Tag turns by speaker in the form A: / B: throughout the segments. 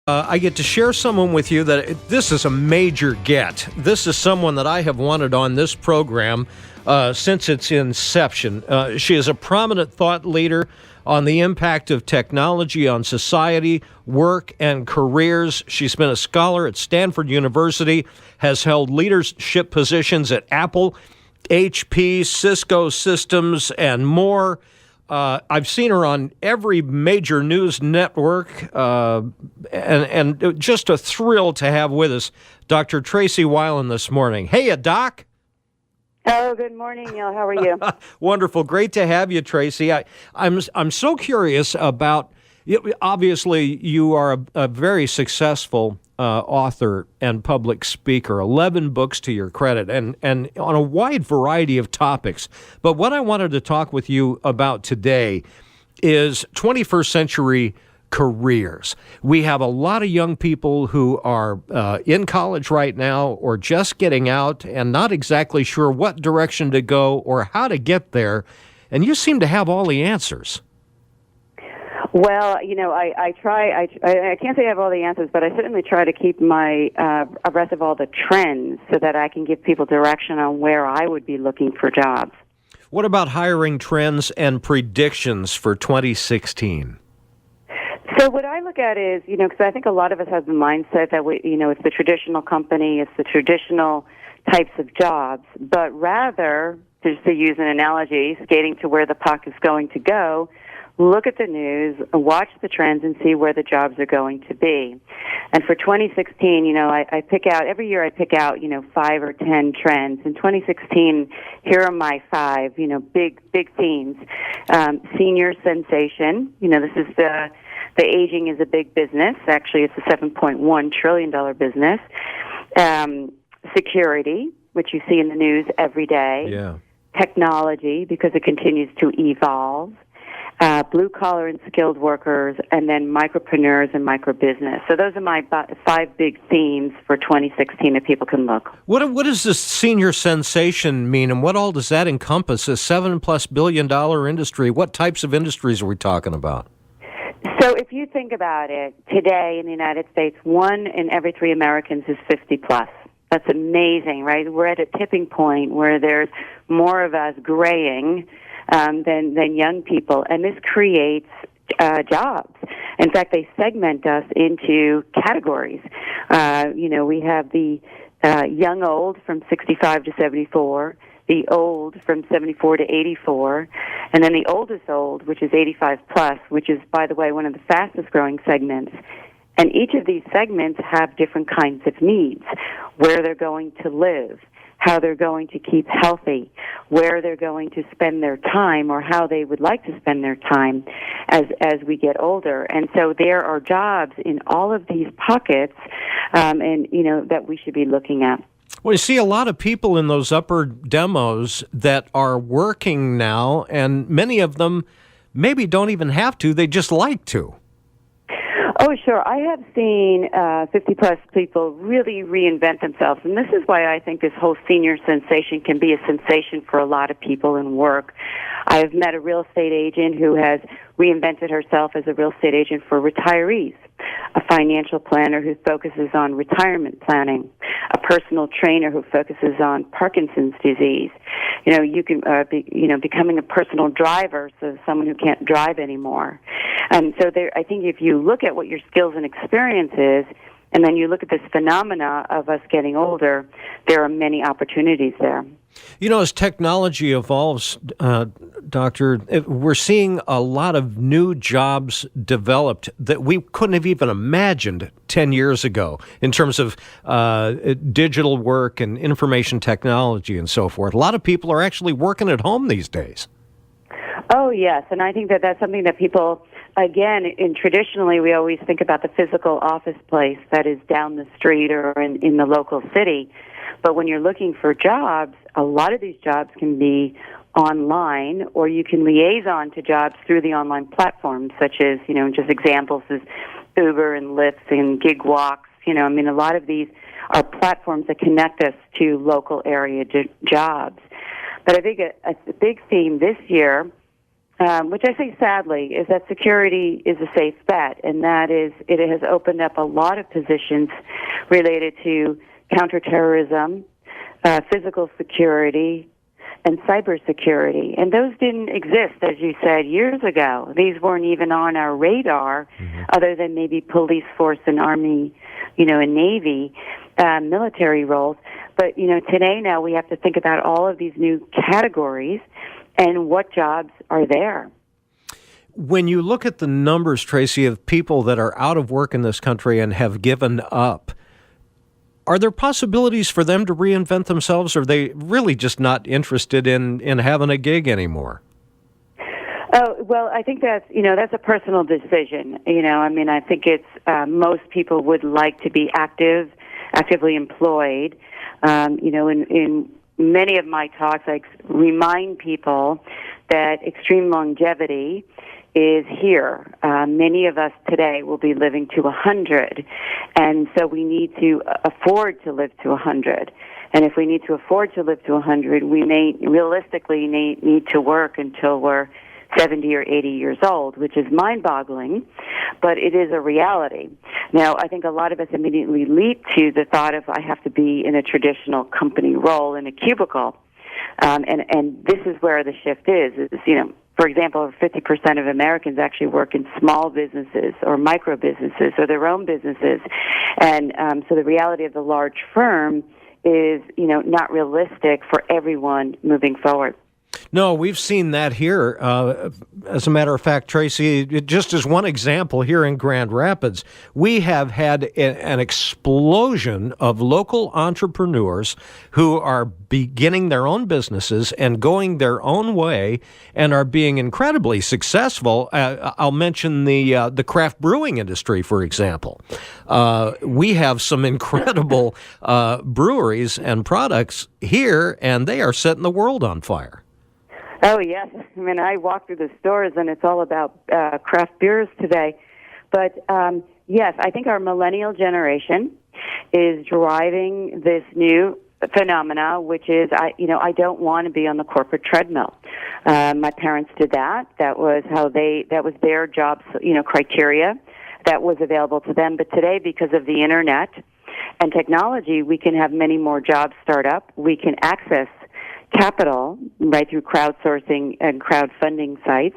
A: I get to share someone with you that this is a major get. This is someone that I have wanted on this program since its inception. She is a prominent thought leader on the impact of technology on society, work, and careers. She's been a scholar at Stanford University, has held leadership positions at Apple, HP, Cisco Systems, and more. I've seen her on every major news network, and just a thrill to have with us Dr. Tracey Wilen this morning. Hey, Doc.
B: Oh, good morning, Neal. How are you?
A: Wonderful. Great to have you, Tracey. I'm so curious about, obviously, you are a very successful author and public speaker, 11 books to your credit, and on a wide variety of topics. But what I wanted to talk with you about today is 21st century careers. We have a lot of young people who are in college right now or just getting out and not exactly sure what direction to go or how to get there. And you seem to have all the answers.
B: Well, I try. I can't say I have all the answers, but I certainly try to keep my abreast of all the trends so that I can give people direction on where I would be looking for jobs.
A: What about hiring trends and predictions for 2016?
B: So what I look at is, because I think a lot of us have the mindset that it's the traditional company, it's the traditional types of jobs, but rather, just to use an analogy, skating to where the puck is going to go, look at the news, watch the trends, and see where the jobs are going to be. And for 2016, I pick out, every year I pick out, 5 or 10 trends. In 2016, here are my 5, big themes. Senior sensation, this is the aging is a big business. Actually, it's a $7.1 trillion business. Security, which you see in the news every day.
A: Yeah.
B: Technology, because it continues to evolve. Blue-collar and skilled workers, and then micropreneurs and microbusiness. So those are my 5 big themes for 2016 that people can look.
A: What does this senior sensation mean, and what all does that encompass? A $7+ billion industry. What types of industries are we talking about?
B: So if you think about it, today in the United States, 1 in every 3 Americans is 50+. That's amazing, right? We're at a tipping point where there's more of us graying than young people, and this creates jobs. In fact, they segment us into categories. We have the young old from 65 to 74, the old from 74 to 84, and then the oldest old, which is 85+, which is, by the way, one of the fastest growing segments. And each of these segments have different kinds of needs, where they're going to live, how they're going to keep healthy, where they're going to spend their time, or how they would like to spend their time as we get older. And so there are jobs in all of these pockets, that we should be looking at.
A: Well, you see a lot of people in those upper demos that are working now, and many of them maybe don't even have to, they just like to.
B: Oh, sure. I have seen 50+ people really reinvent themselves, and this is why I think this whole senior sensation can be a sensation for a lot of people in work. I've met a real estate agent who has reinvented herself as a real estate agent for retirees, a financial planner who focuses on retirement planning, a personal trainer who focuses on Parkinson's disease. You can becoming a personal driver, so someone who can't drive anymore. So I think if you look at what your skills and experience is, and then you look at this phenomena of us getting older, there are many opportunities there.
A: As technology evolves, Doctor, we're seeing a lot of new jobs developed that we couldn't have even imagined 10 years ago in terms of digital work and information technology and so forth. A lot of people are actually working at home these days.
B: Oh, yes, and I think that that's something that people, again, traditionally we always think about the physical office place that is down the street or in the local city. But when you're looking for jobs, a lot of these jobs can be online, or you can liaison to jobs through the online platforms, such as, just examples is Uber and Lyft and Gig Walks. A lot of these are platforms that connect us to local area jobs. But I think a big theme this year which I say sadly, is that security is a safe bet, and that is it has opened up a lot of positions related to counterterrorism, physical security, and cybersecurity. And those didn't exist, as you said, years ago. These weren't even on our radar, other than maybe police force and Army, and Navy, military roles. But, today now we have to think about all of these new categories and what jobs are there.
A: When you look at the numbers, Tracey, of people that are out of work in this country and have given up, are there possibilities for them to reinvent themselves, or are they really just not interested in having a gig anymore?
B: Oh, well, I think that's a personal decision. I think it's most people would like to be actively employed. In many of my talks, I remind people that extreme longevity is here. Many of us today will be living to 100, and so we need to afford to live to 100. And if we need to afford to live to 100, we may realistically need to work until we're 70 or 80 years old, which is mind-boggling, but it is a reality. Now, I think a lot of us immediately leap to the thought of I have to be in a traditional company role in a cubicle, and this is where the shift is for example, 50% of Americans actually work in small businesses or micro businesses or their own businesses. And so the reality of the large firm is, not realistic for everyone moving forward.
A: No, we've seen that here. As a matter of fact, Tracey, just as one example here in Grand Rapids, we have had an explosion of local entrepreneurs who are beginning their own businesses and going their own way and are being incredibly successful. I'll mention the craft brewing industry, for example. We have some incredible breweries and products here, and they are setting the world on fire.
B: Oh, yes. I walk through the stores, and it's all about craft beers today. But, yes, I think our millennial generation is driving this new phenomena, which is, I don't want to be on the corporate treadmill. My parents did that. That was their job, criteria that was available to them. But today, because of the Internet and technology, we can have many more jobs start up. We can access capital right through crowdsourcing and crowdfunding sites,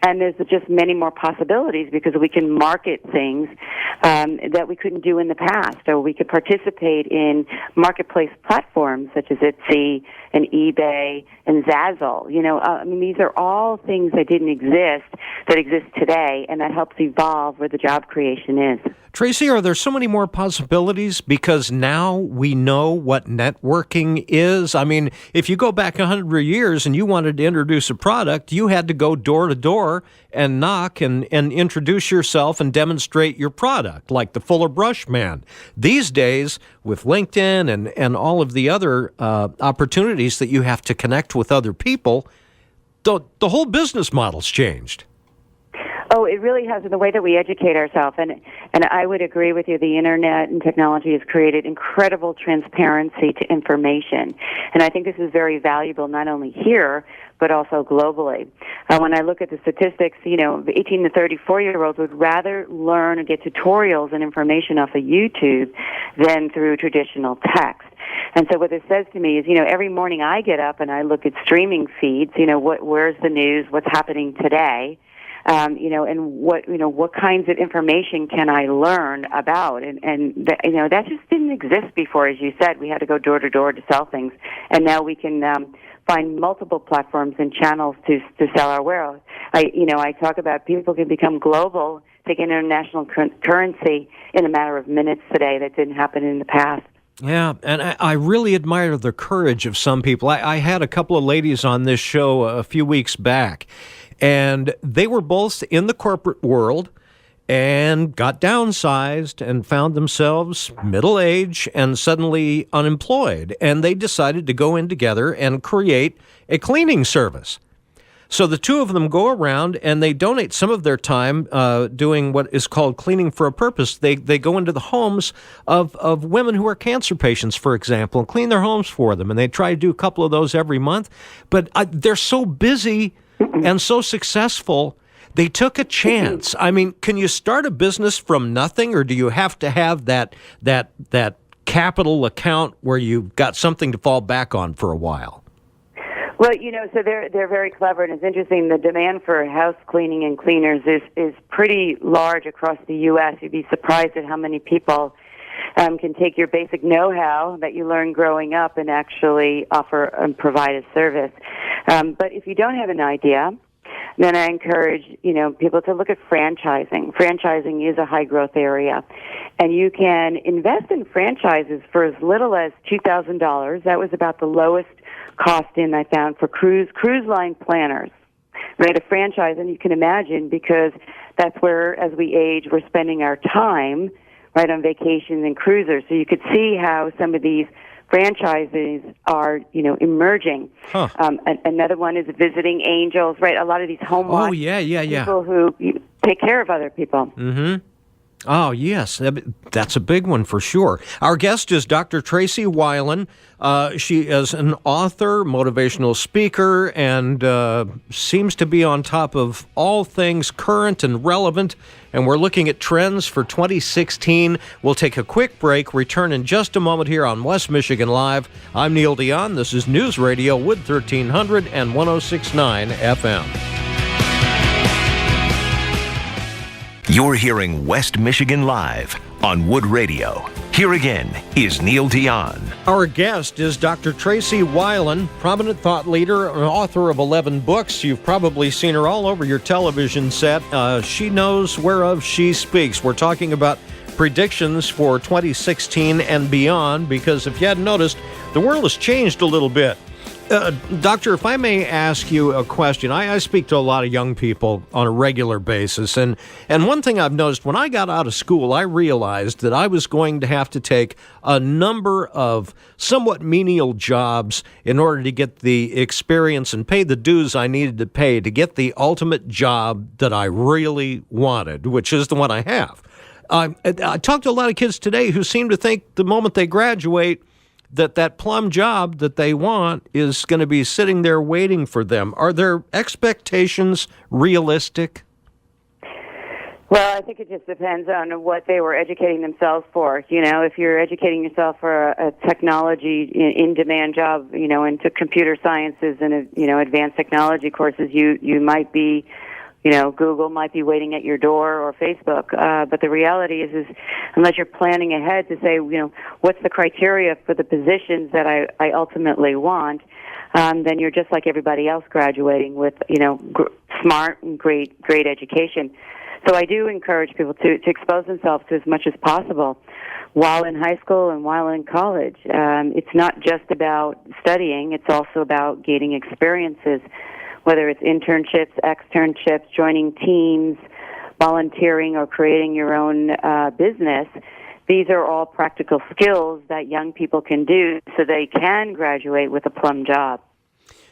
B: and there's just many more possibilities because we can market things that we couldn't do in the past, or we could participate in marketplace platforms such as Etsy and eBay and Zazzle. These are all things that didn't exist that exist today, and that helps evolve where the job creation is.
A: Tracey, are there so many more possibilities because now we know what networking is? If you go back 100 years and you wanted to introduce a product, you had to go door to door and knock and introduce yourself and demonstrate your product, like the Fuller Brush Man. These days, with LinkedIn and all of the other opportunities that you have to connect with other people, the whole business model's changed.
B: Oh, it really has in the way that we educate ourselves. And I would agree with you. The Internet and technology has created incredible transparency to information. And I think this is very valuable not only here, but also globally. When I look at the statistics, the 18 to 34-year-olds would rather learn and get tutorials and information off of YouTube than through traditional text. And so what this says to me is, every morning I get up and I look at streaming feeds, where's the news, what's happening today, and what kinds of information can I learn about? And that just didn't exist before. As you said, we had to go door to door to sell things, and now we can find multiple platforms and channels to sell our wares. I talk about people can become global, take international currency in a matter of minutes today. That didn't happen in the past.
A: Yeah, and I really admire the courage of some people. I had a couple of ladies on this show a few weeks back, and they were both in the corporate world and got downsized and found themselves middle-aged and suddenly unemployed. And they decided to go in together and create a cleaning service. So the two of them go around and they donate some of their time doing what is called cleaning for a purpose. They go into the homes of women who are cancer patients, for example, and clean their homes for them. And they try to do a couple of those every month. But they're so busy and so successful. They took a chance. I mean, can you start a business from nothing, or do you have to have that capital account where you've got something to fall back on for a while?
B: Well, so they're very clever, and it's interesting. The demand for house cleaning and cleaners is pretty large across the U.S. You'd be surprised at how many people can take your basic know-how that you learned growing up and actually offer and provide a service. But if you don't have an idea, then I encourage, people to look at franchising. Franchising is a high-growth area, and you can invest in franchises for as little as $2,000. That was about the lowest cost-in I found for cruise line planners. Right, a franchise, and you can imagine, because that's where, as we age, we're spending our time, right, on vacations and cruisers. So you could see how some of these franchises are, emerging.
A: Huh.
B: Another one is visiting angels, right? A lot of these home watch people who take care of other people.
A: Mm-hmm. Oh, yes. That's a big one for sure. Our guest is Dr. Tracey Wilen. She is an author, motivational speaker, and seems to be on top of all things current and relevant. And we're looking at trends for 2016. We'll take a quick break, return in just a moment here on West Michigan Live. I'm Neal Dionne. This is News Radio Wood 1300 and 106.9 FM.
C: You're hearing West Michigan Live on Wood Radio. Here again is Neal Dionne.
A: Our guest is Dr. Tracey Wilen, prominent thought leader and author of 11 books. You've probably seen her all over your television set. She knows whereof she speaks. We're talking about predictions for 2016 and beyond, because if you hadn't noticed, the world has changed a little bit. Doctor, if I may ask you a question, I speak to a lot of young people on a regular basis, and one thing I've noticed, when I got out of school, I realized that I was going to have to take a number of somewhat menial jobs in order to get the experience and pay the dues I needed to pay to get the ultimate job that I really wanted, which is the one I have. I talked to a lot of kids today who seem to think the moment they graduate that plum job that they want is going to be sitting there waiting for them. Are their expectations realistic?
B: Well, I think it just depends on what they were educating themselves for. If you're educating yourself for a technology in-demand job, into computer sciences and, advanced technology courses, you might be, Google might be waiting at your door, or Facebook. But the reality is unless you're planning ahead to say, what's the criteria for the positions that I ultimately want, then you're just like everybody else graduating with, smart and great education. So I do encourage people to expose themselves to as much as possible while in high school and while in college. It's not just about studying. It's also about gaining experiences, whether it's internships, externships, joining teams, volunteering, or creating your own business. These are all practical skills that young people can do so they can graduate with a plum job.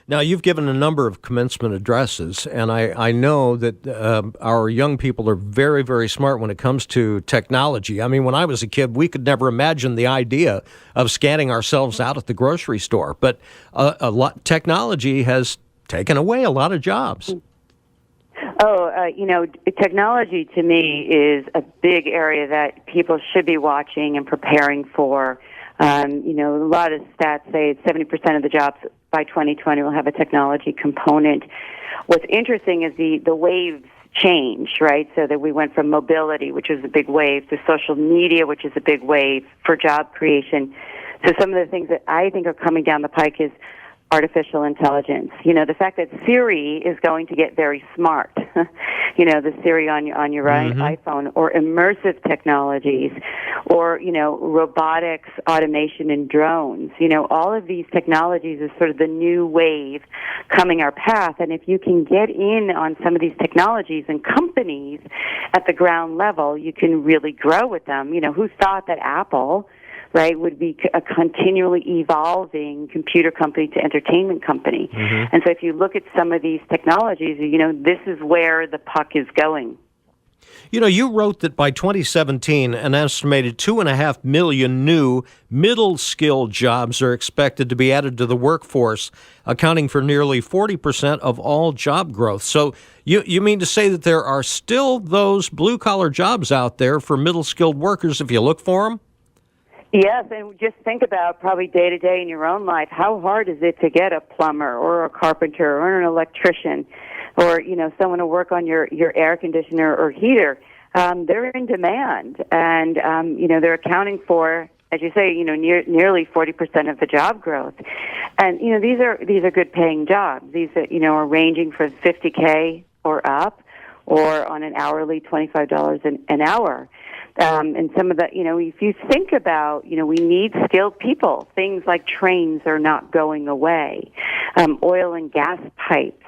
A: Now, you've given a number of commencement addresses, and I know that our young people are very, very smart when it comes to technology. I mean, when I was a kid, we could never imagine the idea of scanning ourselves out at the grocery store. But technology has taken away a lot of jobs.
B: Technology to me is a big area that people should be watching and preparing for. A lot of stats say 70% of the jobs by 2020 will have a technology component. What's interesting is the waves change, right? So that we went from mobility, which is a big wave, to social media, which is a big wave for job creation. So some of the things that I think are coming down the pike is artificial intelligence. The fact that Siri is going to get very smart, the Siri on your iPhone, or immersive technologies, or, robotics, automation, and drones. All of these technologies is sort of the new wave coming our path. And if you can get in on some of these technologies and companies at the ground level, you can really grow with them. Who thought that Apple, right, would be a continually evolving computer company to entertainment company. Mm-hmm. And so if you look at some of these technologies, this is where the puck is going.
A: You know, you wrote that by 2017, an estimated 2.5 million new middle-skilled jobs are expected to be added to the workforce, accounting for nearly 40% of all job growth. So you mean to say that there are still those blue-collar jobs out there for middle-skilled workers if you look for them?
B: Yes, and just think about probably day to day in your own life. How hard is it to get a plumber or a carpenter or an electrician or, someone to work on your air conditioner or heater? They're in demand, and, they're accounting for, as you say, nearly 40% of the job growth. And, these are good paying jobs. These, are ranging from $50K or up, or on an hourly $25 an hour. And some of the, if you think about, we need skilled people. Things like trains are not going away. Oil and gas pipes,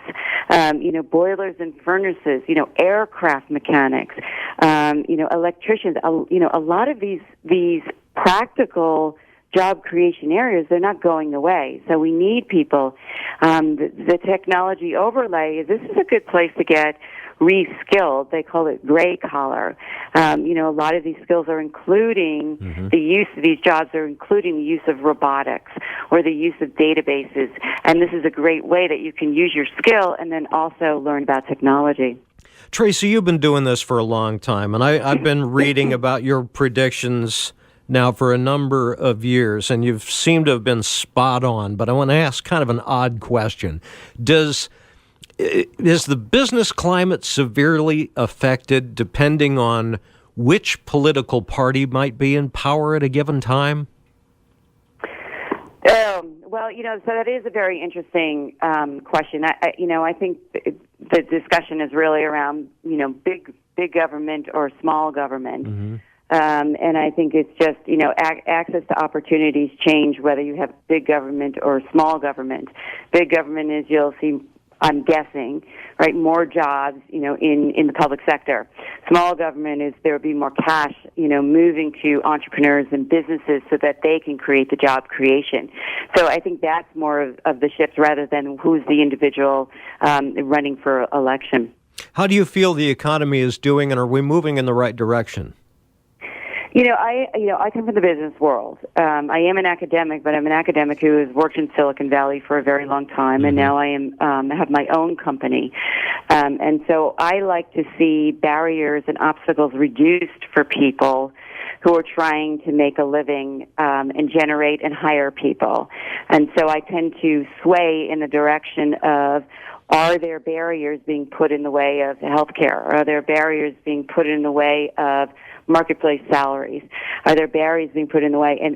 B: boilers and furnaces, aircraft mechanics, electricians. A lot of these practical job creation areas, they're not going away. So we need people. The technology overlay, this is a good place to get re-skilled. They call it gray collar. A lot of these skills are including the use of these jobs are including the use of robotics or the use of databases. And this is a great way that you can use your skill and then also learn about technology.
A: Tracey, you've been doing this for a long time, and I've been reading about your predictions now for a number of years, and you've seemed to have been spot on. But I want to ask kind of an odd question. Is the business climate severely affected depending on which political party might be in power at a given time?
B: So that is a very interesting question. I think the discussion is really around, big government or small government. Mm-hmm. And I think it's just, access to opportunities change whether you have big government or small government. Big government is, you'll see, I'm guessing, right, more jobs, in the public sector. Small government is there will be more cash, moving to entrepreneurs and businesses so that they can create the job creation. So I think that's more of the shift rather than who's the individual running for election.
A: How do you feel the economy is doing, and are we moving in the right direction?
B: I come from the business world. I am an academic, but I'm an academic who has worked in Silicon Valley for a very long time, and now I have my own company. And so I like to see barriers and obstacles reduced for people who are trying to make a living and generate and hire people. And so I tend to sway in the direction of, are there barriers being put in the way of healthcare? Are there barriers being put in the way of marketplace salaries? Are there barriers being put in the way? And,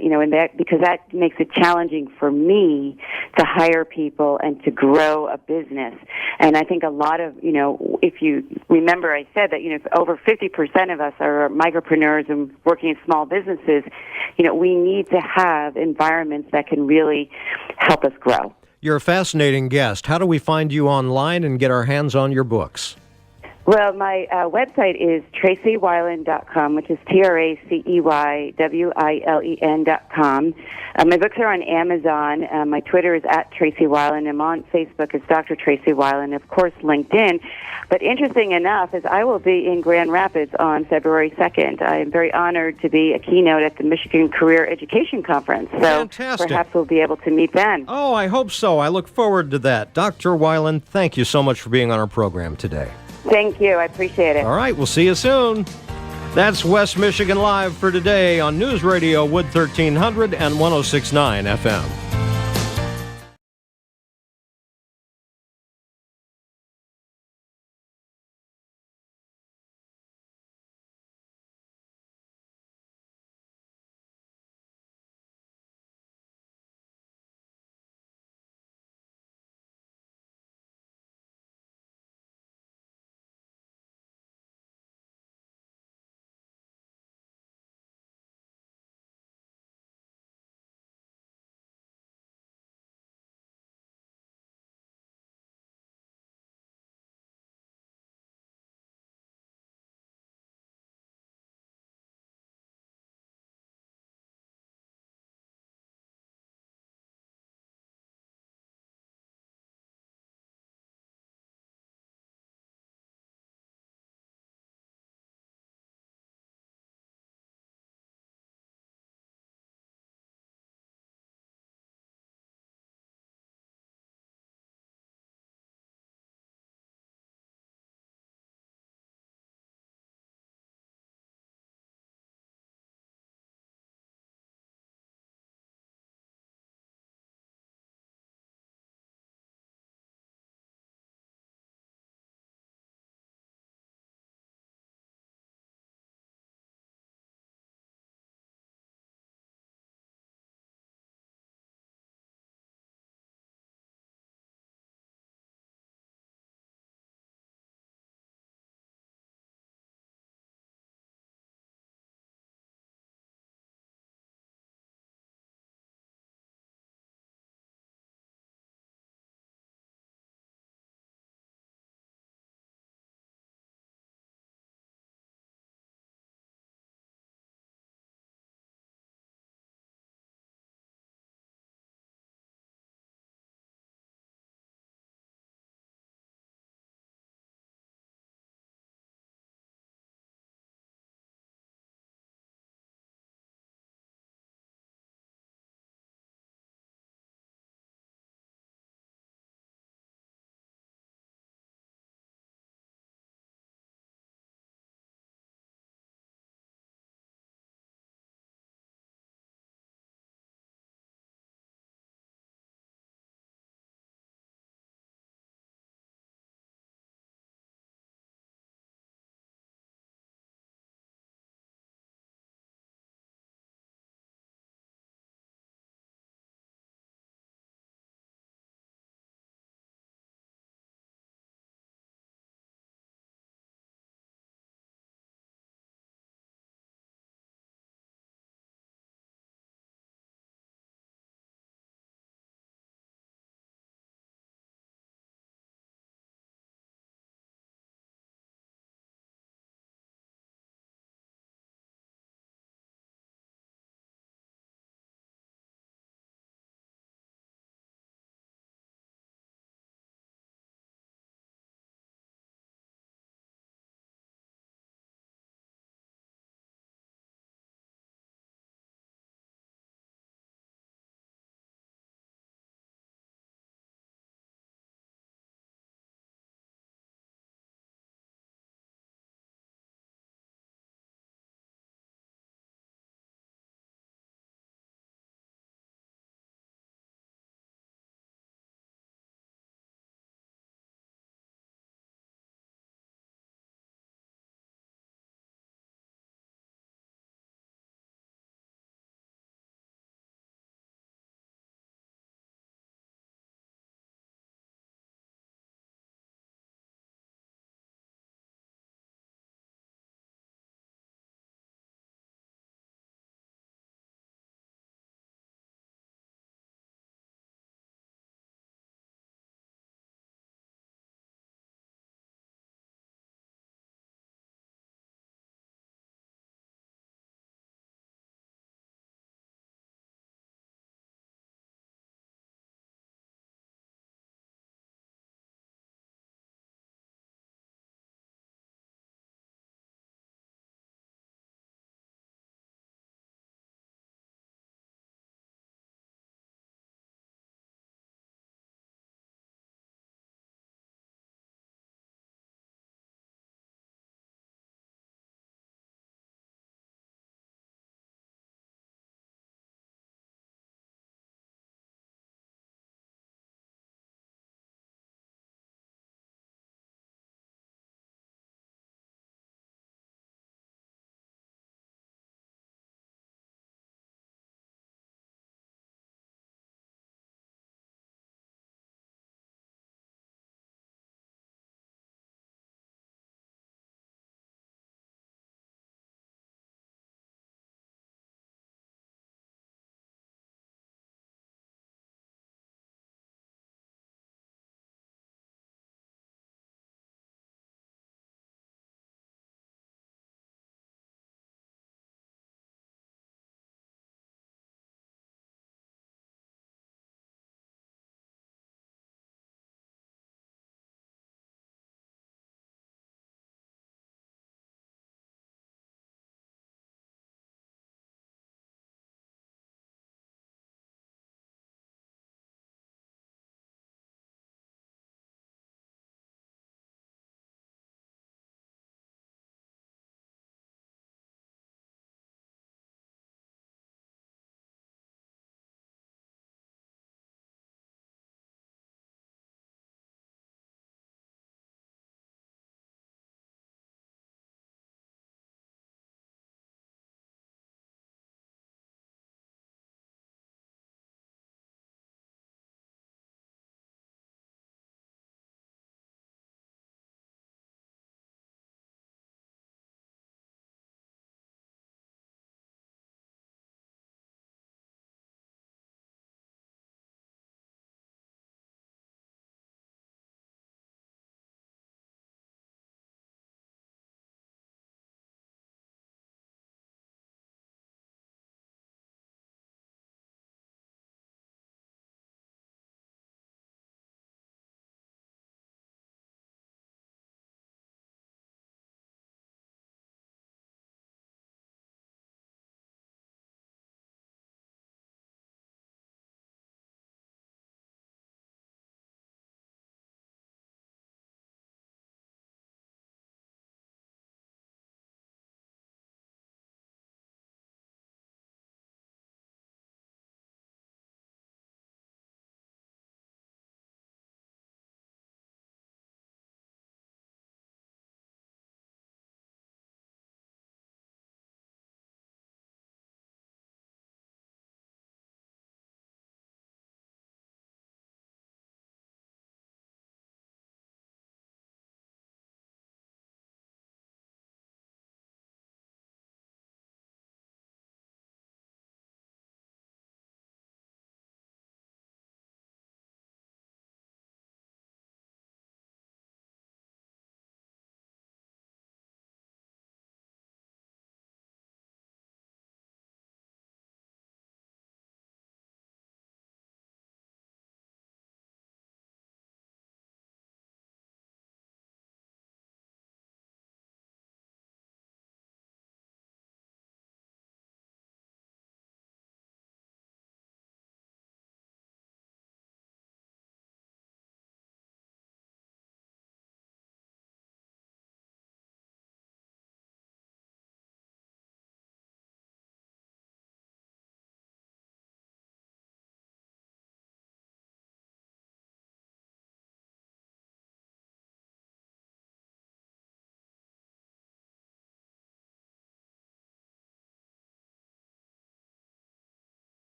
B: because that makes it challenging for me to hire people and to grow a business. And I think a lot of, if you remember, I said that, over 50% of us are micropreneurs and working in small businesses. We need to have environments that can really help us grow.
A: You're a fascinating guest. How do we find you online and get our hands on your books?
B: Well, my website is TraceyWilen.com, which is TraceyWilen.com. My books are on Amazon. My Twitter is @TraceyWilen. I'm on Facebook as Dr. Tracey Wilen, of course, LinkedIn. But interesting enough is I will be in Grand Rapids on February 2nd. I am very honored to be a keynote at the Michigan Career Education Conference. So
A: fantastic.
B: Perhaps we'll be able to meet then.
A: Oh, I hope so. I look forward to that. Dr. Wilen, thank you so much for being on our program today.
B: Thank you. I appreciate it.
A: All right. We'll see you soon. That's West Michigan Live for today on News Radio Wood 1300 and 106.9 FM.